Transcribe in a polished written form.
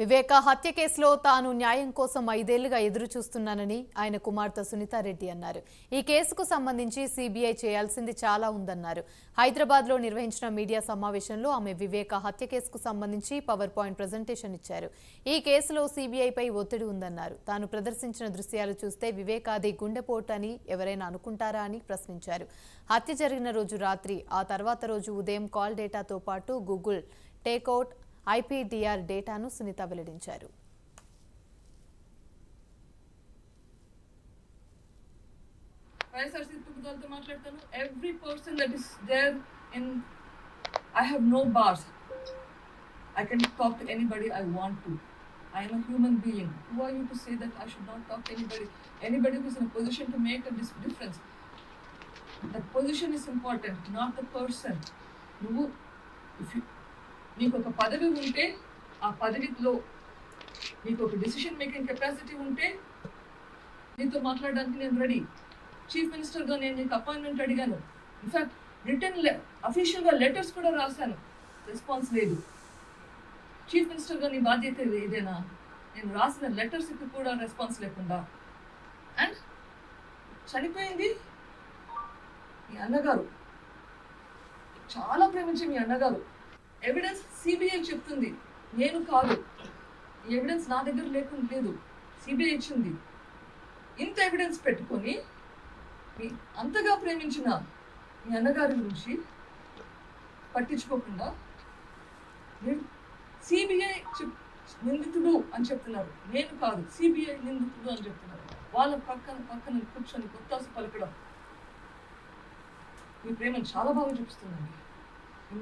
వివేక హత్య కేసులో తాను న్యాయం కోసం 5 ఏళ్లుగా ఎదురు చూస్తున్నానని ఆయన కుమార్తె సునీతారెడ్డి అన్నారు. ఈ కేసుకు సంబంధించి సీబీఐ చేయాల్సింది చాలా ఉందన్నారు. హైదరాబాద్లో నిర్వహించిన మీడియా సమావేశంలో ఆమె వివేక హత్య కేసుకు సంబంధించి పవర్ పాయింట్ ప్రెజెంటేషన్ ఇచ్చారు. ఈ కేసులో సీబీఐపై ఒత్తిడి ఉందన్నారు. తాను ప్రదర్శించిన దృశ్యాలు చూస్తే వివేకాది గుండెపోటు అని ఎవరైనా అనుకుంటారా అని ప్రశ్నించారు. హత్య జరిగిన రోజు రాత్రి, ఆ తర్వాత రోజు ఉదయం కాల్ డేటాతో పాటు గూగుల్ టేక్అవుట్ IPDR డేటాను సునీత వెల్లడించారు. Every person that is there in, I have no bars. I can talk to anybody I want to. I am a human being. Who are you to say that I should not talk to anybody? Anybody who is in a position to make a difference. The position is important, not the person. నీకు ఒక పదవి ఉంటే, ఆ పదవిలో నీకు ఒక decision making capacity ఉంటే నీతో మాట్లాడడానికి నేను రెడీ. చీఫ్ మినిస్టర్గా నేను నీకు అపాయింట్మెంట్ అడిగాను. ఇన్ఫ్యాక్ట్ రిటర్న్ అఫీషియల్గా లెటర్స్ కూడా రాశాను, రెస్పాన్స్ లేదు. చీఫ్ మినిస్టర్గా నీ బాధ్యత ఏదైనా, నేను రాసిన లెటర్స్కి కూడా రెస్పాన్స్ లేకుండా. అండ్ చనిపోయింది మీ అన్నగారు, చాలా ప్రేమించే మీ అన్నగారు. ఎవిడెన్స్ సిబిఐ చెప్తుంది, నేను కాదు. ఈ ఎవిడెన్స్ నా దగ్గర లేదు, సిబిఐ ఇచ్చింది. ఇంత ఎవిడెన్స్ పెట్టుకొని మీ అంతగా ప్రేమించిన మీ అన్నగారి గురించి పట్టించుకోకుండా సిబిఐ నిందితుడు అని చెప్తున్నారు, నేను కాదు సిబిఐ నిందితుడు అని చెప్తున్నారు. వాళ్ళ పక్కన కూర్చొని గుత్తాసు పలకడం మీ ప్రేమను చాలా బాగా చూపిస్తుందండి.